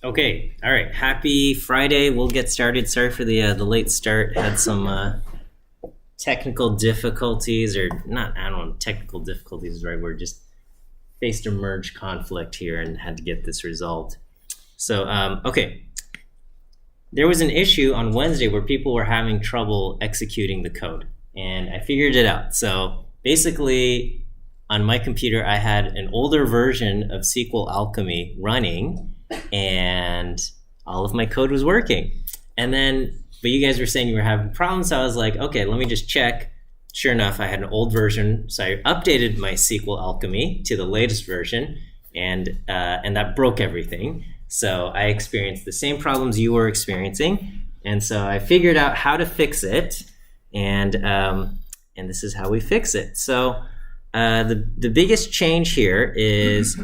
Okay, all right. Happy Friday. We'll get started. Sorry for the late start. Had some technical difficulties, or not. I don't know. Technical difficulties is the right word. Just faced a merge conflict here and had to get this resolved. So, okay. There was an issue on Wednesday where people were having trouble executing the code, and I figured it out. So basically, on my computer, I had an older version of SQL Alchemy running, and all of my code was working. And then, but you guys were saying you were having problems, so I was like, okay, let me just check. Sure enough, I had an old version, so I updated my SQL Alchemy to the latest version, and that broke everything. So I experienced the same problems you were experiencing, and so I figured out how to fix it, and this is how we fix it. So the biggest change here is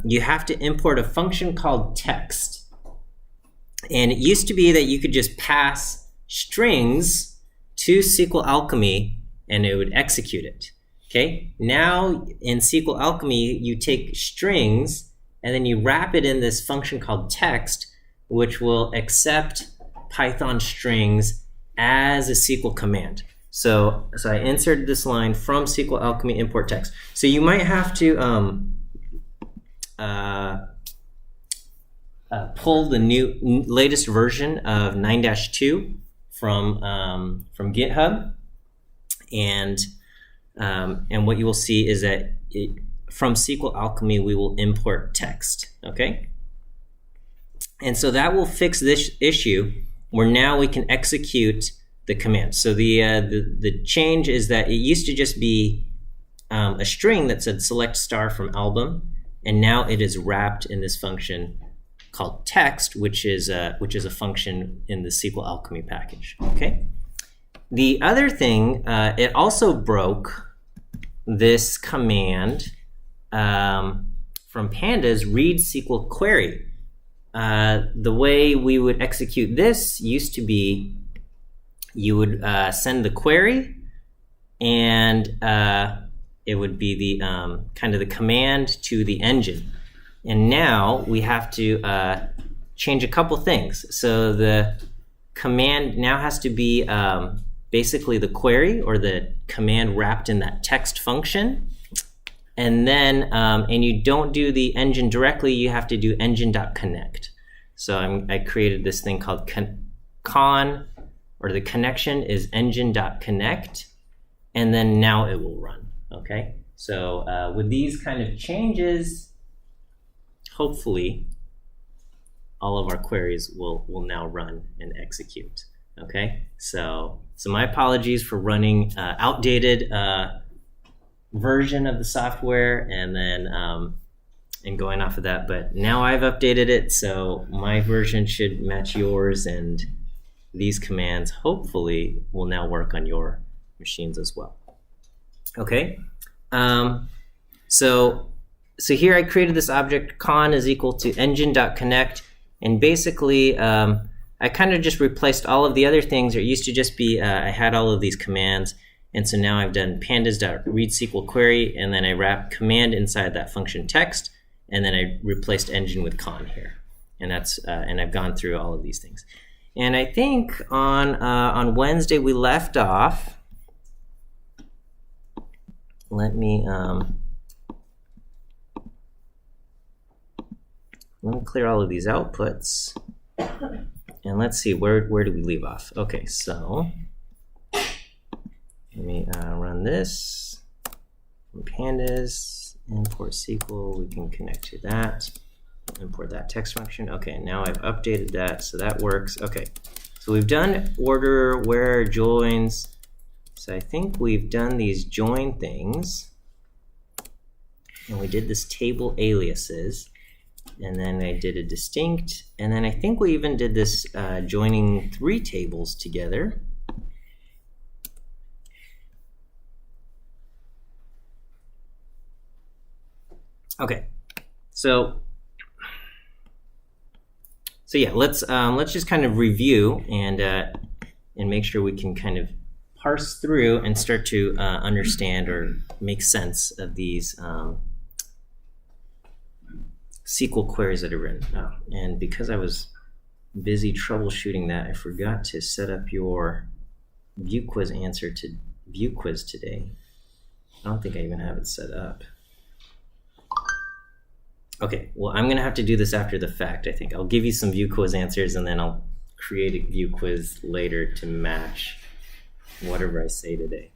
you have to import a function called text. And it used to be that you could just pass strings to SQL Alchemy and it would execute it. Okay? Now in SQL Alchemy, you take strings and then you wrap it in this function called text, which will accept Python strings as a SQL command. So I inserted this line from SQL Alchemy import text. So you might have to pull the latest version of 9-2 from GitHub, and what you will see is that from SQL Alchemy we will import text. Okay, and so that will fix this issue where now we can execute the command. So the change is that it used to just be a string that said select star from album, and now it is wrapped in this function called text, which is a function in the SQL Alchemy package. Okay. The other thing, it also broke this command from Pandas, read SQL query. The way we would execute this used to be you would send the query, and it would be the kind of the command to the engine. And now we have to change a couple things. So the command now has to be basically the query or the command wrapped in that text function. And then, and you don't do the engine directly, you have to do engine.connect. So I created this thing called con, or the connection is engine.connect, and then now it will run. Okay, so with these kind of changes, hopefully all of our queries will now run and execute. Okay, so my apologies for running outdated version of the software and then and going off of that, but now I've updated it, so my version should match yours, and these commands hopefully will now work on your machines as well. Okay, so here I created this object, con is equal to engine.connect, and basically I kind of just replaced all of the other things. It used to just be I had all of these commands, and so now I've done pandas.read SQL query, and then I wrap command inside that function text, and then I replaced engine with con here, and that's and I've gone through all of these things. And I think on Wednesday we left off. Let me clear all of these outputs, and let's see, where do we leave off? Okay, so let me run this from pandas, import SQL, we can connect to that, import that text function. Okay, now I've updated that, so that works. Okay, so we've done order, where, joins. So I think we've done these join things, and we did this table aliases, and then I did a distinct, and then I think we even did this joining 3 tables together. Okay, so yeah, let's just kind of review and make sure we can kind of parse through and start to understand or make sense of these SQL queries that are written. Oh, and because I was busy troubleshooting that, I forgot to set up your view quiz answer to view quiz today. I don't think I even have it set up. Okay, well, I'm gonna have to do this after the fact, I think. I'll give you some view quiz answers and then I'll create a view quiz later to match whatever I say today.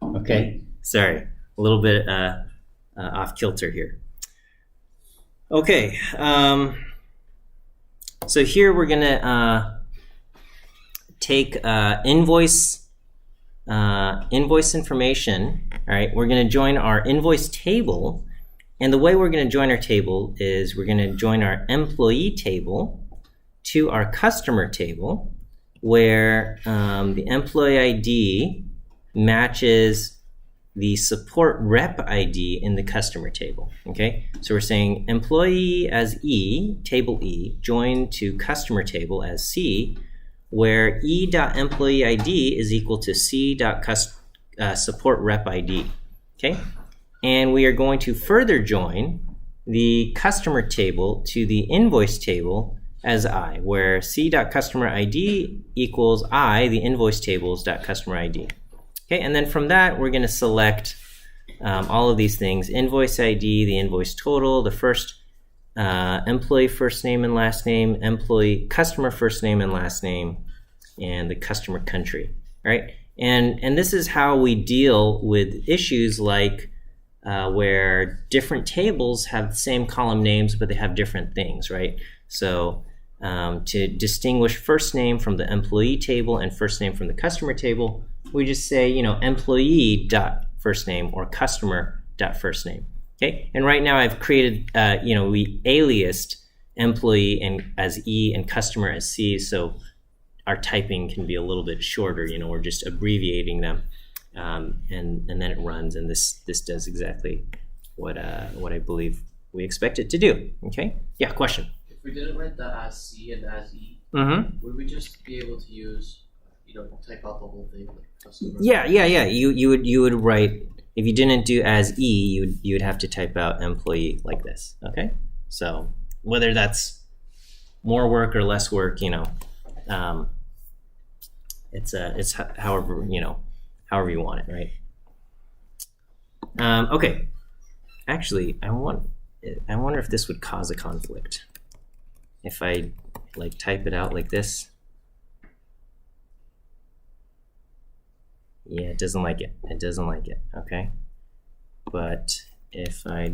Okay, sorry, a little bit off kilter here. Okay, so here we're gonna take invoice information. All right, we're gonna join our invoice table, and the way we're gonna join our table is we're gonna join our employee table to our customer table, where the employee ID matches the support rep ID in the customer table, okay? So we're saying employee as E, table E, joined to customer table as C, where E.employee ID is equal to C.support rep ID, okay? And we are going to further join the customer table to the invoice table as I, where C.customer ID equals I, the invoice tables .customer ID. Okay, and then from that, we're going to select all of these things: invoice ID, the invoice total, the first employee first name and last name, employee customer first name and last name, and the customer country. All right, and this is how we deal with issues like where different tables have the same column names, but they have different things, right? So to distinguish first name from the employee table and first name from the customer table, we just say, employee dot first name or customer dot first name. Okay, and right now I've created, we aliased employee and as E and customer as C, so our typing can be a little bit shorter. We're just abbreviating them, and then it runs, and this does exactly what I believe we expect it to do. Okay, yeah, question. If we didn't write the as C and as E, would we just be able to use, type out the whole thing? Like customer? Yeah. You would write, if you didn't do as E, you would have to type out employee like this. Okay, so whether that's more work or less work, it's however however you want it, right? Okay, actually, I wonder if this would cause a conflict if I type it out like this. Yeah, it doesn't like it. It doesn't like it. Okay, but if I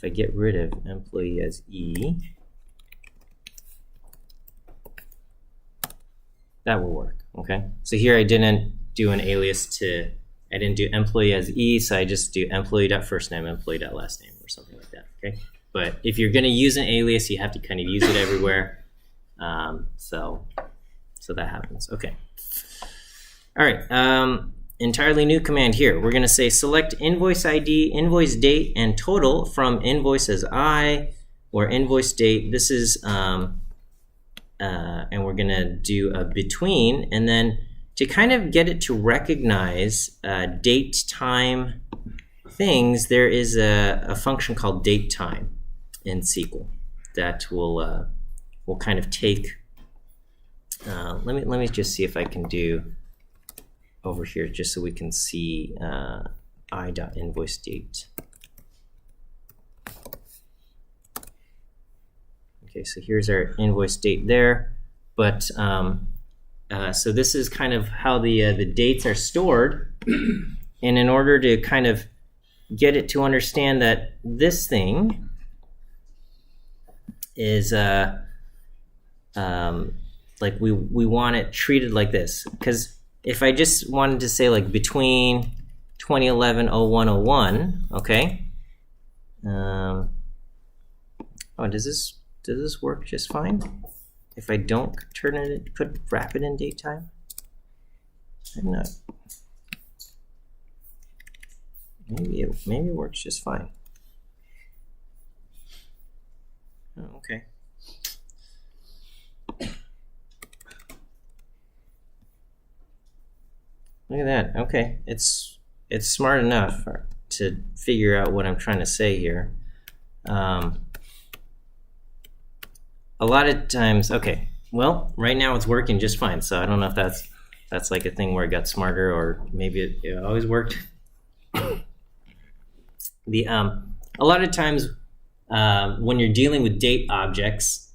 get rid of employee as E, that will work. Okay, so here I didn't do an alias I didn't do employee as E, so I just do employee.first name, employee.last name, or something like that. Okay, but if you're going to use an alias, you have to kind of use it everywhere. So that happens. Okay. All right. Entirely new command here. We're going to say select invoice ID, invoice date, and total from invoice as I, or invoice date. This is and we're going to do a between, and then to kind of get it to recognize date time things, there is a function called date time in SQL that will kind of take. Let me just see if I can do over here just so we can see I.invoice date. Okay, so here's our invoice date there, but so this is kind of how the dates are stored, and in order to kind of get it to understand that this thing is like we want it treated like this, because if I just wanted to say between 2011 0101, okay, does this work just fine if I don't wrap it in date time? I'm not. Maybe it works just fine. Oh, okay. Look at that. Okay, it's smart enough to figure out what I'm trying to say here. A lot of times, okay, well, right now it's working just fine. So I don't know if that's like a thing where it got smarter, or maybe it always worked. A lot of times when you're dealing with date objects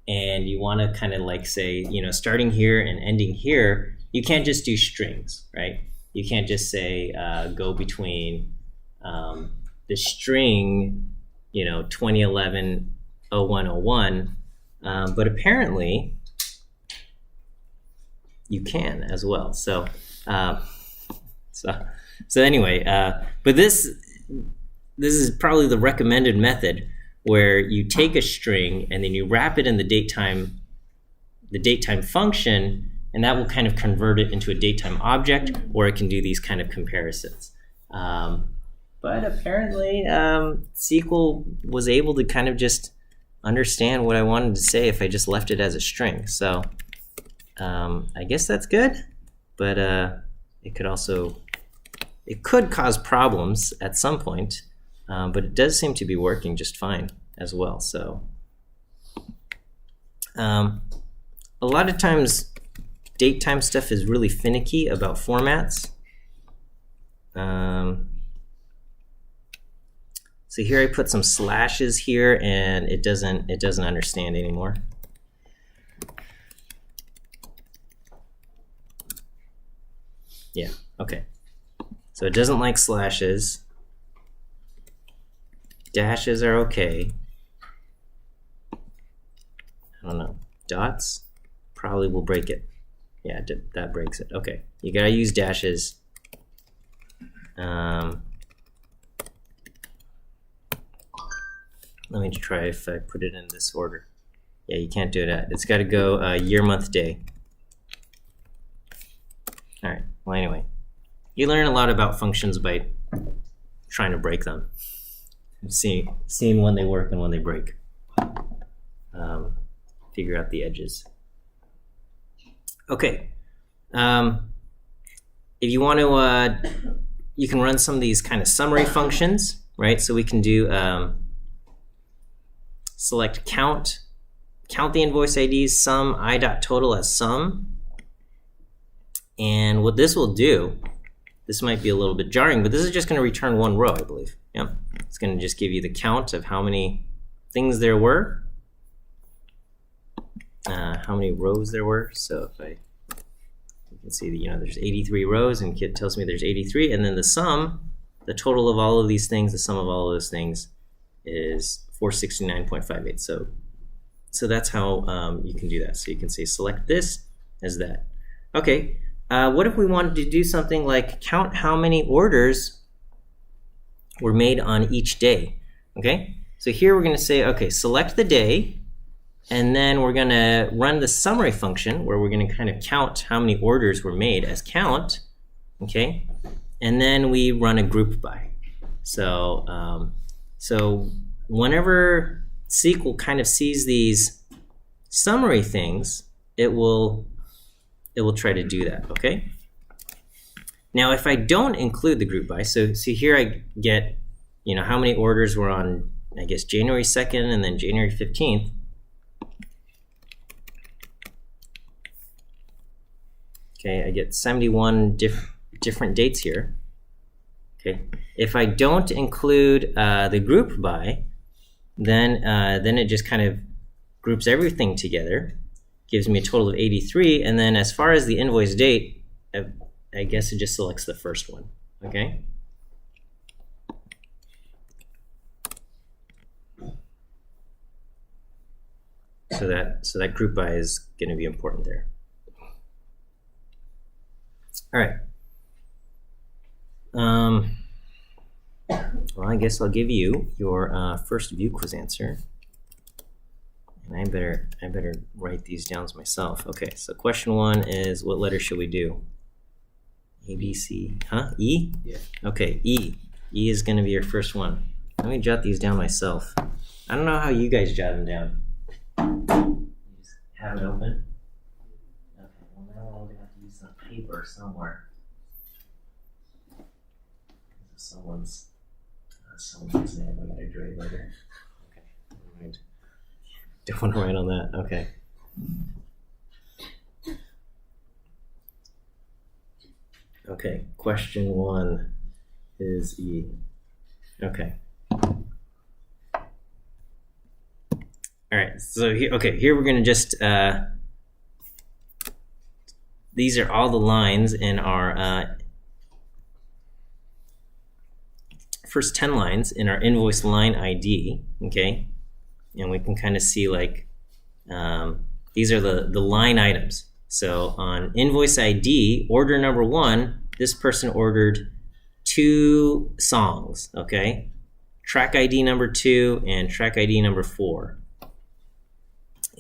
and you want to kind of like say, starting here and ending here, you can't just do strings, right? You can't just say go between the string, 2011 0101, but apparently you can as well. So anyway, but this is probably the recommended method, where you take a string and then you wrap it in the datetime function, and that will kind of convert it into a datetime object, or it can do these kind of comparisons. But apparently SQL was able to kind of just understand what I wanted to say if I just left it as a string. So I guess that's good, but it could cause problems at some point, but it does seem to be working just fine as well. So a lot of times datetime stuff is really finicky about formats. So here I put some slashes here, and it doesn't understand anymore. Yeah, okay. So it doesn't like slashes. Dashes are okay. I don't know. Dots probably will break it. Yeah, that breaks it. Okay, you gotta use dashes. Let me try if I put it in this order. Yeah, you can't do that. It's got to go year, month, day. All right. Well, anyway, you learn a lot about functions by trying to break them, seeing when they work and when they break. Figure out the edges. Okay. If you want to, you can run some of these kind of summary functions, right? So we can do select count the invoice IDs, sum I.total as sum. And what this will do, this might be a little bit jarring, but this is just going to return one row, I believe. Yep. It's going to just give you the count of how many things there were, how many rows there were. So if you can see that, there's 83 rows, and Kit tells me there's 83, and then the sum, the total of all of these things, the sum of all of those things is 469.58. So that's how you can do that. So you can say select this as that. Okay, what if we wanted to do something like count how many orders were made on each day? Okay, so here we're going to say, okay, select the day, and then we're going to run the summary function where we're going to kind of count how many orders were made as count. Okay, and then we run a group by. So whenever SQL kind of sees these summary things, it will try to do that, okay? Now, if I don't include the group by, so here I get, how many orders were on, I guess, January 2nd and then January 15th. Okay, I get 71 different dates here. Okay, if I don't include the group by, then it just kind of groups everything together, gives me a total of 83, and then as far as the invoice date, I guess it just selects the first one. Okay. So that group by is going to be important there. All right. Well, I guess I'll give you your first view quiz answer, and I better write these down myself. Okay, so question 1 is, what letter should we do? A, B, C, E? Yeah. Okay, E. E is going to be your first one. Let me jot these down myself. I don't know how you guys jot them down. You just have it open? Okay, well now I'm going to have to use some paper somewhere. Someone's Someone's name I gotta drag later. Okay, never mind. Don't want to write on that. Okay. Okay, question 1 is E. Okay. All right, so here we're gonna just, these are all the lines in our first 10 lines in our invoice line ID, okay? And we can kind of see like, these are the line items. So on invoice ID, order number 1, this person ordered 2 songs, okay? Track ID number 2 and track ID number 4.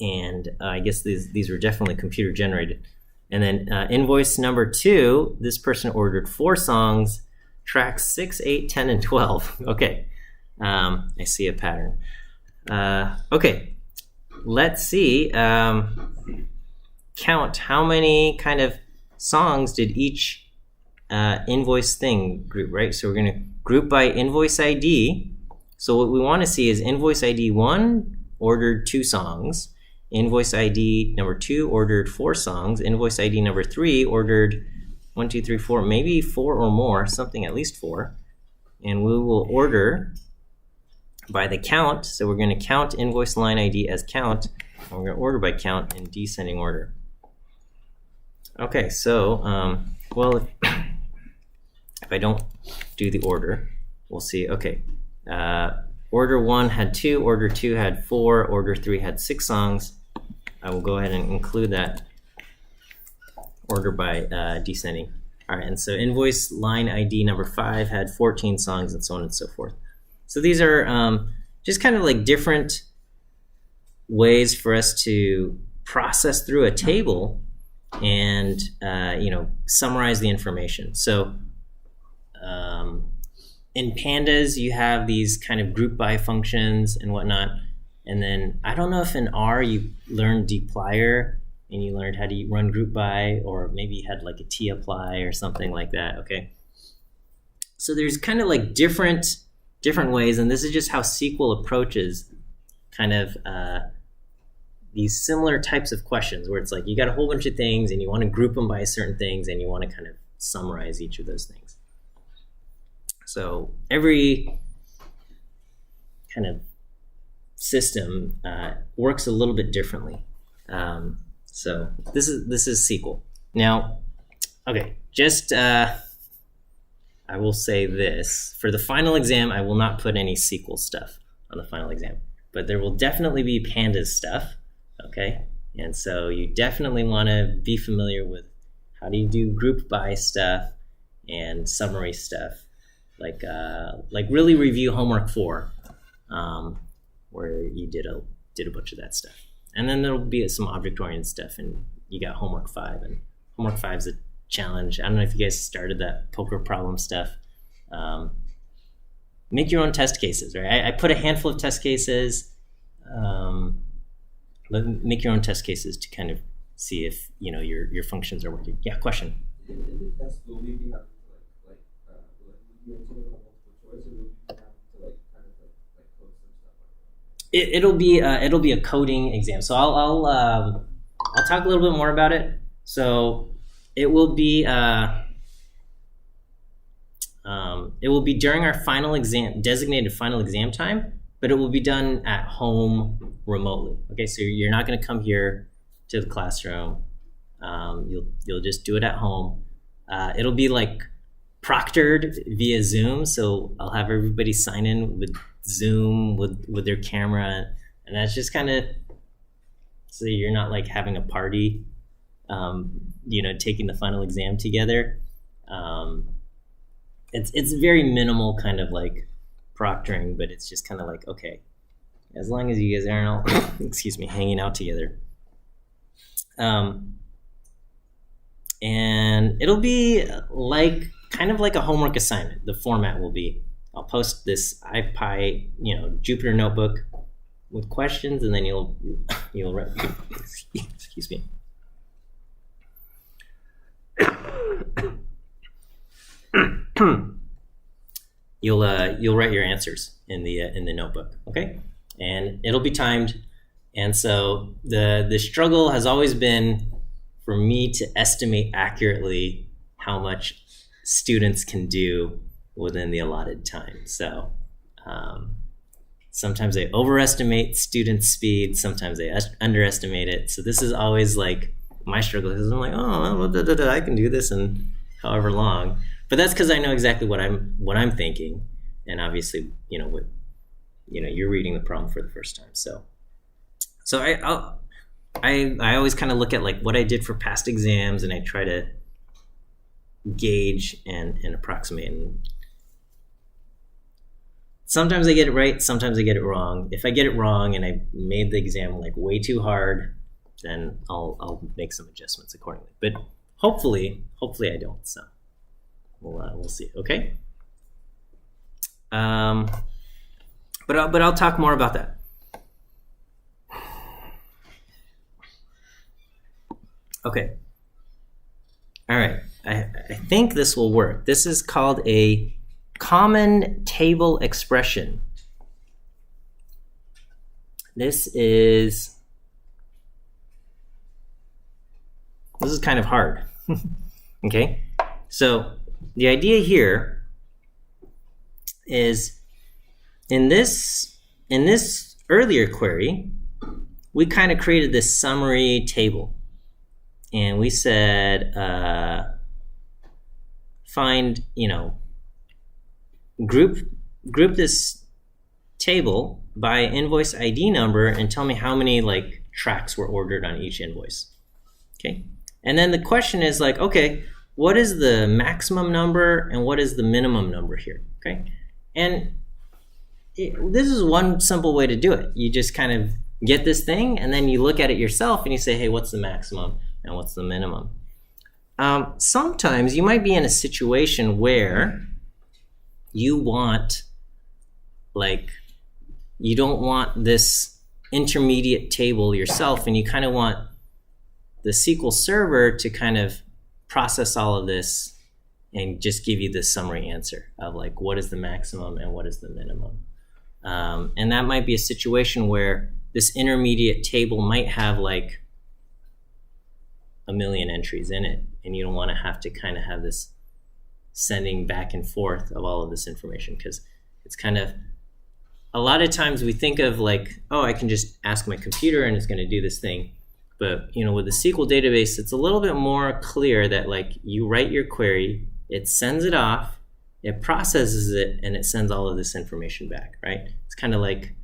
And I guess these were definitely computer generated. And then invoice number 2, this person ordered 4 songs, tracks 6, 8, 10, and 12. Okay, I see a pattern. Okay, let's see. Count how many kind of songs did each invoice thing group, right? So we're going to group by invoice ID. So what we want to see is invoice ID 1 ordered 2 songs. Invoice ID number 2 ordered 4 songs. Invoice ID number 3 ordered 1, 2, 3, 4, maybe 4 or more, something at least 4. And we will order by the count. So we're going to count invoice line ID as count, and we're going to order by count in descending order. Okay, so, well, if I don't do the order, we'll see, okay. Order 1 had 2, order 2 had 4, order 3 had 6 songs. I will go ahead and include that order by descending. All right, and so invoice line ID number 5 had 14 songs, and so on and so forth. So these are just kind of like different ways for us to process through a table and summarize the information. So in pandas, you have these kind of group by functions and whatnot. And then I don't know if in R you learned dplyr and you learned how to run group by, or maybe you had like a tapply or something like that, okay? So there's kind of like different ways, and this is just how SQL approaches kind of these similar types of questions where it's like you got a whole bunch of things and you want to group them by certain things and you want to kind of summarize each of those things. So every kind of system works a little bit differently. So this is SQL. Now, okay, just I will say this. For the final exam, I will not put any SQL stuff on the final exam, but there will definitely be pandas stuff, okay? And so you definitely want to be familiar with how do you do group by stuff and summary stuff, like really review homework 4, where you did a bunch of that stuff. And then there'll be some object-oriented stuff, and you got homework 5, and homework 5 is a challenge. I don't know if you guys started that poker problem stuff. Make your own test cases, right? I put a handful of test cases. Make your own test cases to kind of see if your functions are working. Yeah, question. In the test, will we be having to will you answer multiple choice, or will you have to code some stuff? It'll be a coding exam. So I'll talk a little bit more about it. So it will be during our final exam, designated final exam time, but it will be done at home remotely. Okay, so you're not going to come here to the classroom. You'll just do it at home. It'll be like proctored via Zoom, so I'll have everybody sign in with Zoom with their camera, and that's just kind of so you're not like having a party, taking the final exam together. It's very minimal kind of like proctoring, but it's just kind of like, okay, as long as you guys aren't all hanging out together. And it'll be like kind of like a homework assignment. The format will be, I'll post this IPy, Jupyter notebook with questions, and then you'll write, excuse me. you'll write your answers in the notebook, okay? And it'll be timed. And so the struggle has always been for me to estimate accurately how much students can do within the allotted time. So sometimes I overestimate students' speed, sometimes I underestimate it. So this is always like my struggle, because I'm like, oh, I can do this in however long. But that's because I know exactly what I'm thinking, and obviously, you're reading the problem for the first time. So I always kind of look at like what I did for past exams, and I try to gauge and approximate. And sometimes I get it right, sometimes I get it wrong. If I get it wrong and I made the exam like way too hard, then I'll make some adjustments accordingly. But hopefully I don't. So we'll see. Okay. But I'll talk more about that. Okay. All right. I think this will work. This is called a common table expression. This is kind of hard. Okay. So the idea here is in this earlier query, we kind of created this summary table. And we said, find, group this table by invoice ID number and tell me how many like tracks were ordered on each invoice. Okay. And then the question is like, okay, what is the maximum number and what is the minimum number here? Okay. And this is one simple way to do it. You just kind of get this thing and then you look at it yourself and you say, hey, what's the maximum and what's the minimum? Sometimes you might be in a situation where you don't want this intermediate table yourself, and you kind of want the SQL Server to kind of process all of this and just give you the summary answer of like what is the maximum and what is the minimum. And that might be a situation where this intermediate table might have like 1 million entries in it, and you don't want to have to kind of have this sending back and forth of all of this information, because it's kind of, a lot of times we think of like, oh, I can just ask my computer and it's going to do this thing. But with the SQL database, it's a little bit more clear that like you write your query, it sends it off, it processes it, and it sends all of this information back, right? It's kind of like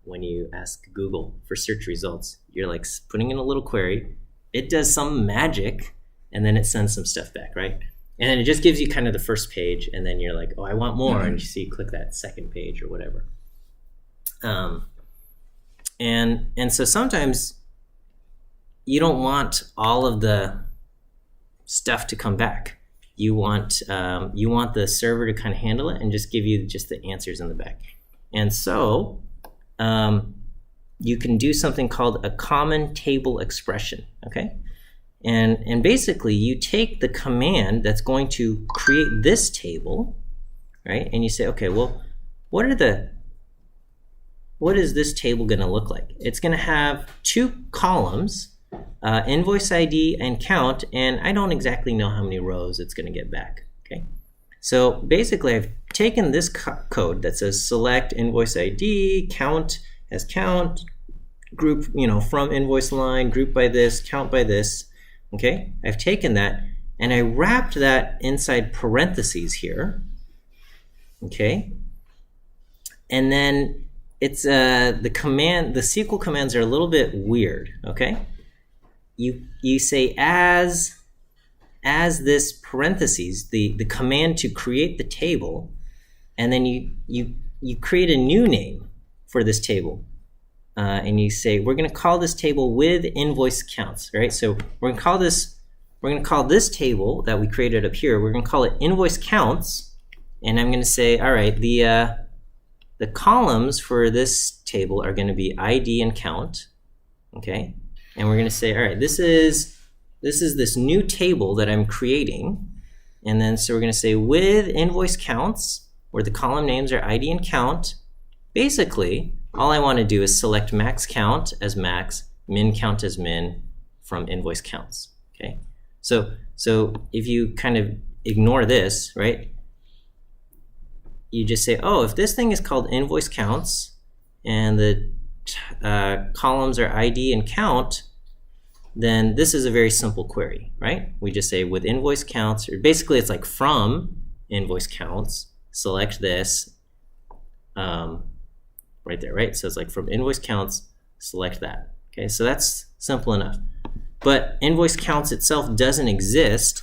when you ask Google for search results, you're like putting in a little query, it does some magic, and then it sends some stuff back, right? And then it just gives you kind of the first page, and then you're like, oh, I want more, and you see, click that second page or whatever. And so sometimes you don't want all of the stuff to come back. You want the server to kind of handle it and just give you just the answers in the back. And so you can do something called a common table expression, okay? And basically you take the command that's going to create this table, right? And you say, okay, well, what is this table going to look like? It's going to have 2 columns, invoice ID and count, and I don't exactly know how many rows it's going to get back, okay? So basically I've taken this code that says select invoice ID, count as count, group, from invoice line, group by this, count by this, okay? I've taken that and I wrapped that inside parentheses here, okay? And then it's the SQL commands are a little bit weird, okay? You say as this parentheses, the command to create the table, and then you create a new name for this table. And you say, we're going to call this table with invoice counts, right? So we're going to call this table that we created up here, we're going to call it invoice counts. And I'm going to say, all right, the columns for this table are going to be ID and count, okay? And we're going to say, all right, this is this new table that I'm creating, And then so we're going to say with invoice counts, where the column names are ID and count. Basically, all I want to do is select max count as max, min count as min from invoice counts. Okay, so if you kind of ignore this, right? You just say, oh, if this thing is called invoice counts and the columns are ID and count, then this is a very simple query, right? We just say with invoice counts, or basically it's like from invoice counts, select this right there, right? So it's like from invoice counts, select that. Okay, so that's simple enough. But invoice counts itself doesn't exist,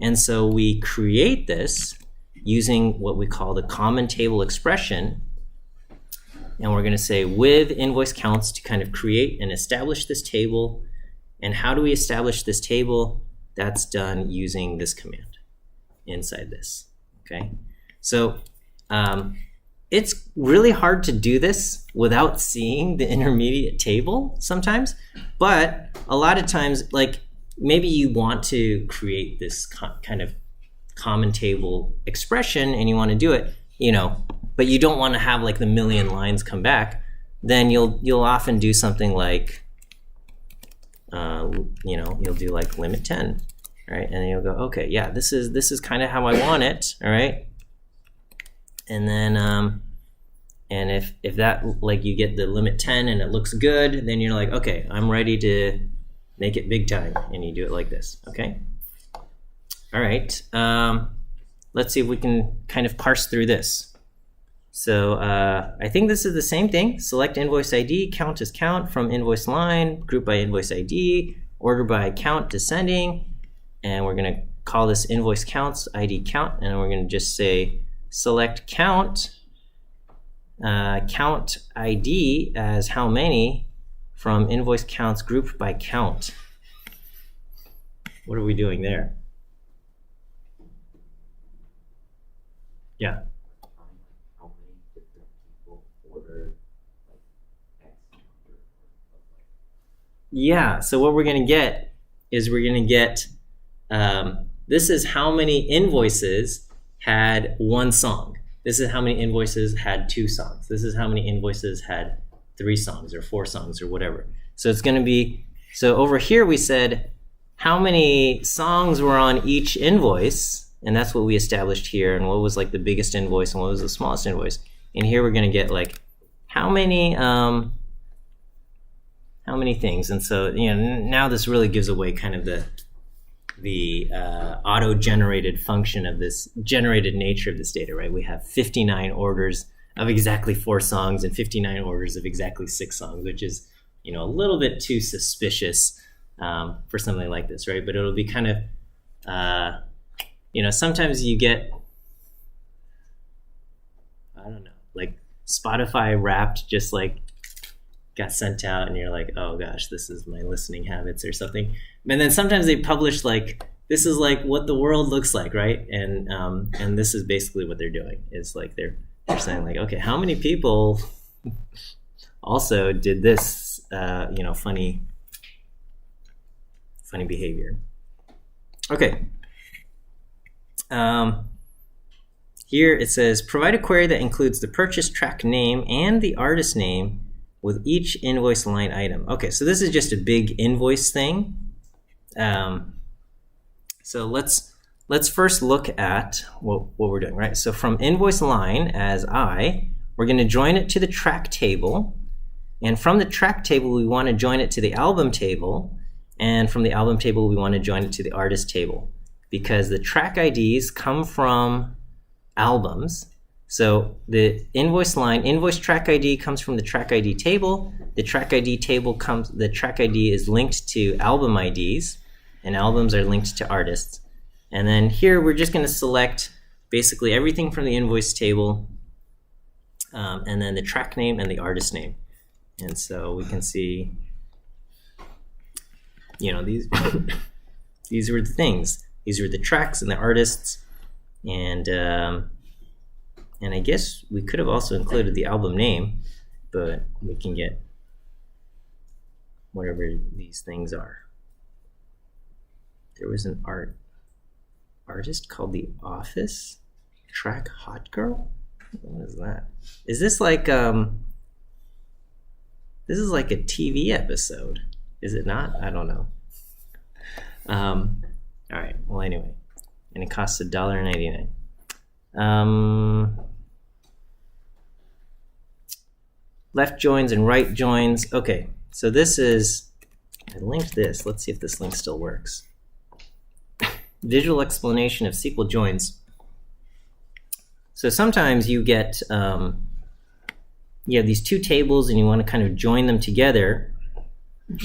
and so we create this using what we call the common table expression. And we're going to say with invoice counts to kind of create and establish this table. And how do we establish this table? That's done using this command inside this. Okay, so it's really hard to do this without seeing the intermediate table sometimes, but a lot of times, like maybe you want to create this kind of common table expression and you want to do it, but you don't want to have like the million lines come back, then you'll often do something like, you'll do like limit 10, right? And then you'll go, okay, yeah, this is kind of how I want it, all right? And then, and if that, like you get the limit 10 and it looks good, then you're like, okay, I'm ready to make it big time, and you do it like this, okay? All right, let's see if we can kind of parse through this. So I think this is the same thing. Select invoice ID, count as count from invoice line, group by invoice ID, order by count descending, and we're going to call this invoice counts ID count, and we're going to just say select count, count ID as how many from invoice counts group by count. What are we doing there? Yeah. Yeah, so what we're going to get is we're going to get, this is how many invoices had one song. This is how many invoices had 2 songs. This is how many invoices had 3 songs or 4 songs or whatever. So it's going to be, so over here we said how many songs were on each invoice, and that's what we established here, and what was like the biggest invoice and what was the smallest invoice. And here we're going to get like how many things. And so now this really gives away kind of the auto-generated function of this generated nature of this data, right? We have 59 orders of exactly 4 songs and 59 orders of exactly 6 songs, which is a little bit too suspicious for something like this, right? But it'll be kind of sometimes you get, I don't know, like Spotify Wrapped just like got sent out and you're like, oh gosh, this is my listening habits or something. And then sometimes they publish like, this is like what the world looks like, right? And this is basically what they're doing. Is like they're saying like, okay, how many people also did this funny behavior. Okay. Here it says, provide a query that includes the purchase track name and the artist name with each invoice line item. Okay, so this is just a big invoice thing. So let's first look at what we're doing, right? So from invoice line as we're going to join it to the track table. And from the track table, we want to join it to the album table. And from the album table, we want to join it to the artist table, because the track IDs come from albums. So the invoice line, invoice track ID comes from the track ID table. The track ID is linked to album IDs, and albums are linked to artists. And then here we're just going to select basically everything from the invoice table, and then the track name and the artist name. And so we can see, these these were the things. These were the tracks and the artists, and I guess we could have also included the album name, but we can get whatever these things are. There was an art. artist called The Office? Track Hot Girl? What is that? Is this like this is like a TV episode? Is it not? I don't know. All right. Well, anyway, and it costs $1.99. Left joins and right joins. Okay, so this is, I linked this. Let's see if this link still works. Visual explanation of SQL joins. So sometimes you get, you have these two tables and you want to kind of join them together.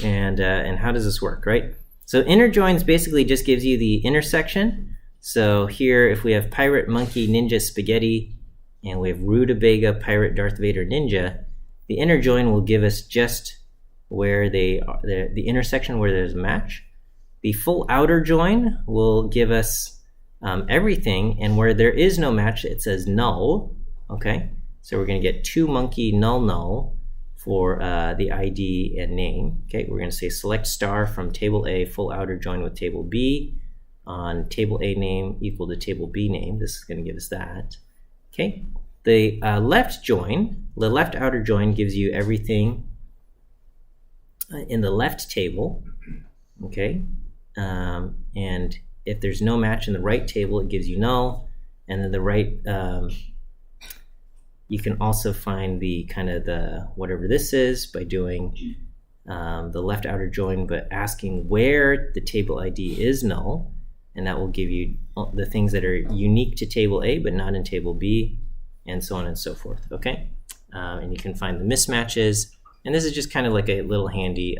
And how does this work, right? So inner joins basically just gives you the intersection. So here, if we have pirate, monkey, ninja, spaghetti, and we have rutabaga, pirate, Darth Vader, ninja, the inner join will give us just where they are, the intersection where there's a match. The full outer join will give us everything, and where there is no match, it says null. Okay, so we're going to get two monkey null null for the ID and name. Okay, we're going to say select star from table A, full outer join with table B on table A name equal to table B name. This is going to give us that. Okay, the left join, the left outer join gives you everything in the left table. Okay, and if there's no match in the right table, it gives you null, and then the right, you can also find the kind of the whatever this is by doing the left outer join, but asking where the table ID is null, and that will give you the things that are unique to table A but not in table B, and so on and so forth. Okay, and you can find the mismatches, and this is just kind of like a little handy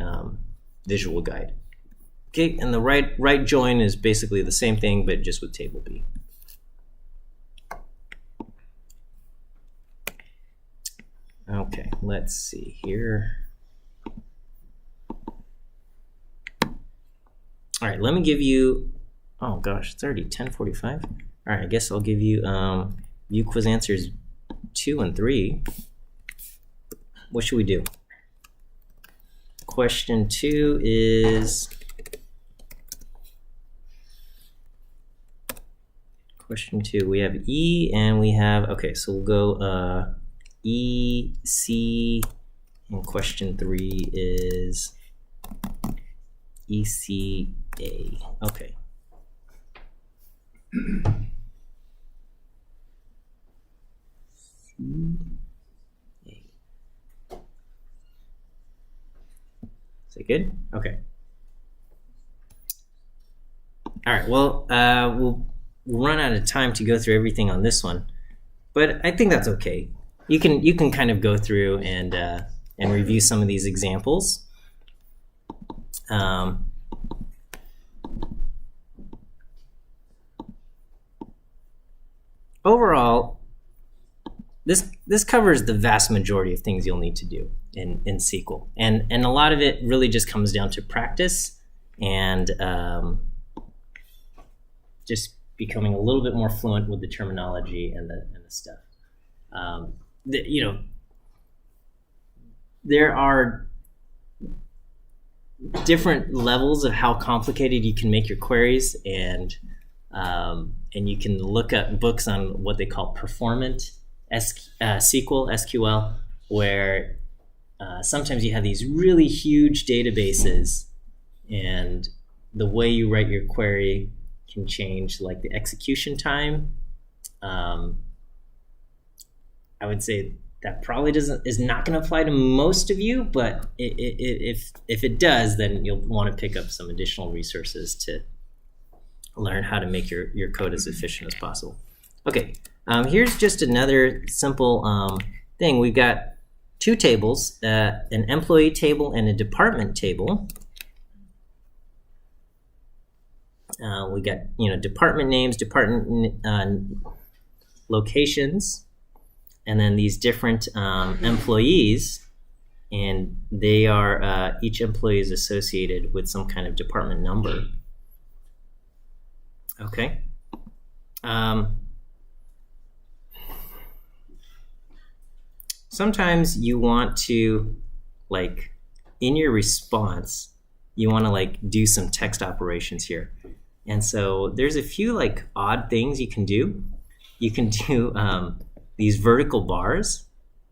visual guide. Okay, and the right join is basically the same thing, but just with table B. Okay, let's see here. All right, let me give you, oh gosh, it's already 10:45. All right, I guess I'll give you view quiz answers 2 and 3. What should we do? Question 2 is, we have E and we have, okay, so we'll go E, C, and question 3 is E, C, A. Okay. C, A. Is that good? Okay. All right, well, we'll run out of time to go through everything on this one, but I think that's okay. You can kind of go through and review some of these examples. Overall, this covers the vast majority of things you'll need to do in SQL, and a lot of it really just comes down to practice and just becoming a little bit more fluent with the terminology and the stuff. You know, there are different levels of how complicated you can make your queries, and you can look at books on what they call performant SQL, where sometimes you have these really huge databases, and the way you write your query can change, like the execution time. I would say that probably is not going to apply to most of you, but if it does, then you'll want to pick up some additional resources to learn how to make your code as efficient as possible. Okay, here's just another simple thing. We've got two tables, an employee table and a department table. We got, department names, department locations, and then these different employees, and they are each employee is associated with some kind of department number. Okay. Sometimes you want to, in your response, you want to do some text operations here. And so there's a few like odd things you can do. You can do these vertical bars,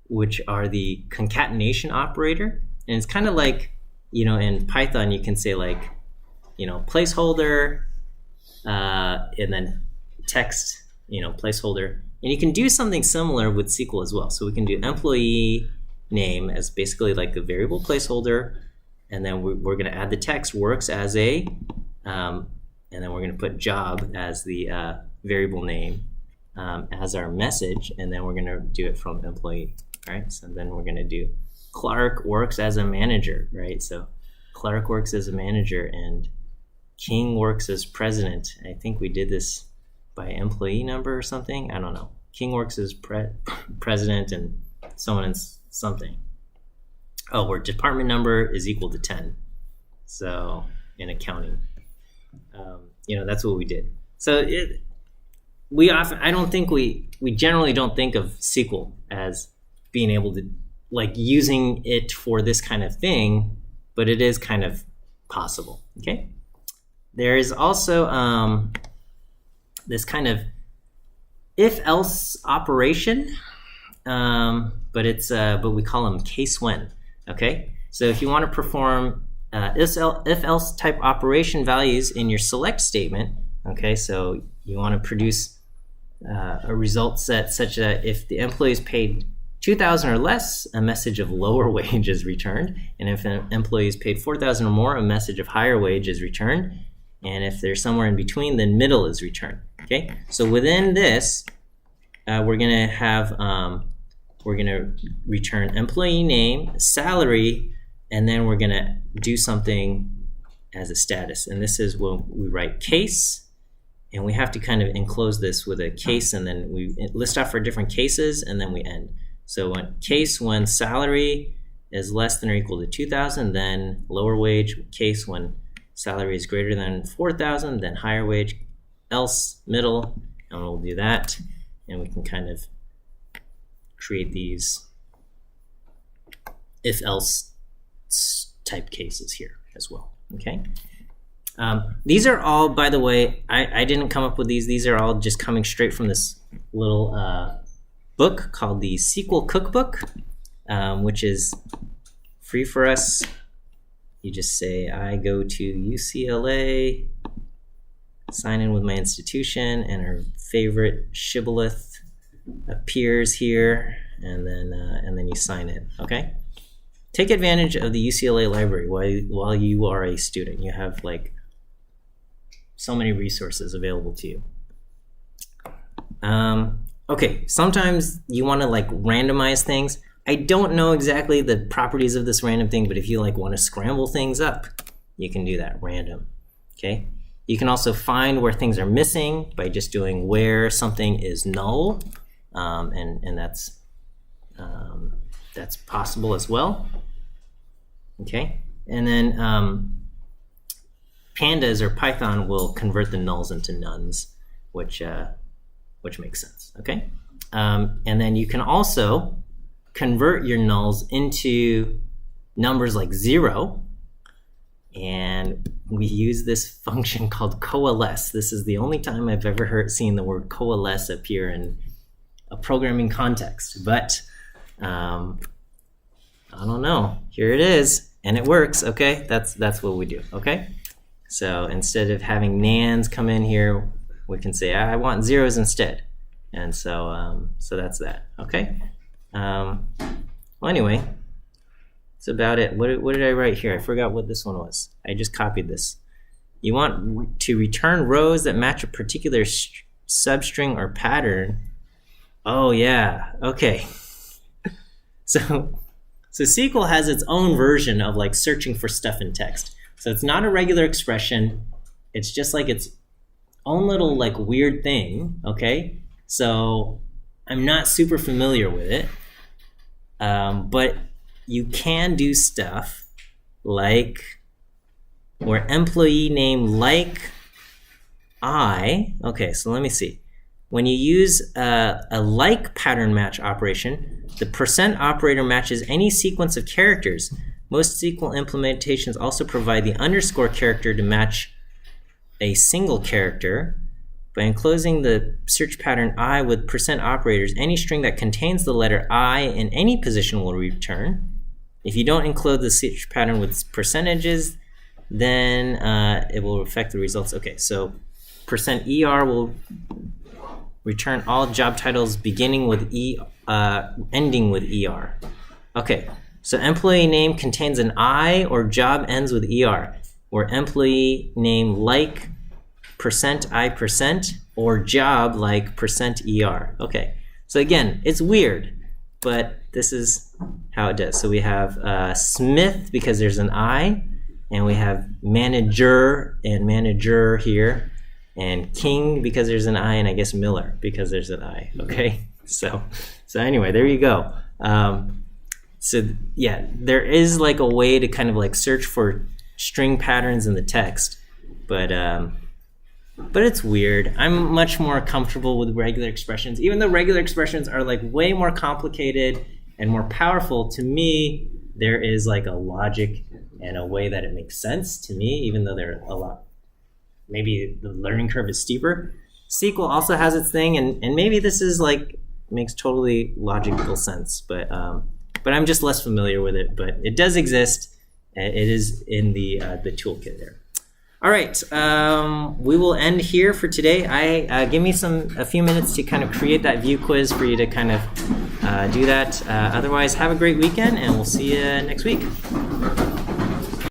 which are the concatenation operator. And it's kind of like, in Python, you can say like, placeholder, and then text, placeholder. And you can do something similar with SQL as well. So we can do employee name as basically like a variable placeholder. And then we're going to add the text works as a, and then we're going to put job as the variable name as our message. And then we're going to do it from employee. All right. So then we're going to do Clark works as a manager, right? So Clark works as a manager and King works as president. I think we did this by employee number or something. I don't know. King works as president and so on and something. Oh, where department number is equal to 10. So in accounting, that's what we did. So we generally don't think of SQL as being able to like using it for this kind of thing, but it is kind of possible. Okay. There is also this kind of if-else operation, but we call them case-when. Okay, so if you want to perform if-else type operation values in your select statement, okay, so you want to produce a result set such that if the employee is paid $2,000 or less, a message of lower wage is returned, and if an employee is paid $4,000 or more, a message of higher wage is returned, and if they're somewhere in between, then middle is returned. Okay, so within this, we're gonna have we're gonna return employee name, salary, and then we're gonna do something as a status. And this is when we write case, and we have to kind of enclose this with a case, and then we list off our different cases, and then we end. So when salary is less than or equal to 2,000, then lower wage. Case when salary is greater than 4,000, then higher wage. Else middle, and we'll do that, and we can kind of create these if-else type cases here as well. Okay. These are all, by the way, I didn't come up with these. These are all just coming straight from this little book called the SQL Cookbook, which is free for us. You just say, I go to UCLA, sign in with my institution, and our favorite shibboleth appears here, and then you sign in. Okay. Take advantage of the UCLA library while you are a student. You have like so many resources available to you. Okay, sometimes you want to like randomize things. I don't know exactly the properties of this random thing, but if you like want to scramble things up, you can do that random. Okay. You can also find where things are missing by just doing where something is null, and that's possible as well. Okay, and then pandas or Python will convert the nulls into nones, which makes sense. Okay, and then you can also convert your nulls into numbers like 0. And we use this function called coalesce. This is the only time I've ever seen the word coalesce appear in a programming context. But I don't know. Here it is, and it works. Okay, that's what we do. Okay, so instead of having nans come in here, we can say I want zeros instead, and so that's that. Okay. Well, anyway. That's about it. What did I write here? I forgot what this one was. I just copied this. You want to return rows that match a particular substring or pattern. Oh yeah. Okay. So SQL has its own version of like searching for stuff in text. So it's not a regular expression. It's just like its own little like weird thing. Okay. So I'm not super familiar with it, but you can do stuff like where employee name like I. Okay, so let me see. When you use a like pattern match operation, the % operator matches any sequence of characters. Most SQL implementations also provide the underscore character to match a single character. By enclosing the search pattern I with percent operators, any string that contains the letter I in any position will return. If you don't enclose the search pattern with percentages, then it will affect the results. Okay, so %ER will return all job titles beginning with ending with ER. Okay, so employee name contains an I or job ends with ER, or employee name like %I% or job like %ER. Okay, so again, it's weird, but this is how it does. So we have Smith because there's an I, and we have manager and manager here, and King because there's an I, and I guess Miller because there's an I. Okay, so anyway, there you go. So yeah, there is like a way to kind of like search for string patterns in the text, but it's weird. I'm much more comfortable with regular expressions, even though regular expressions are like way more complicated and more powerful. To me, there is like a logic and a way that it makes sense to me, even though they're a lot, maybe the learning curve is steeper. SQL also has its thing, and maybe this is like makes totally logical sense, but I'm just less familiar with it. But it does exist. It is in the toolkit there. All right, we will end here for today. Give me a few minutes to kind of create that view quiz for you to kind of do that. Otherwise, have a great weekend, and we'll see you next week.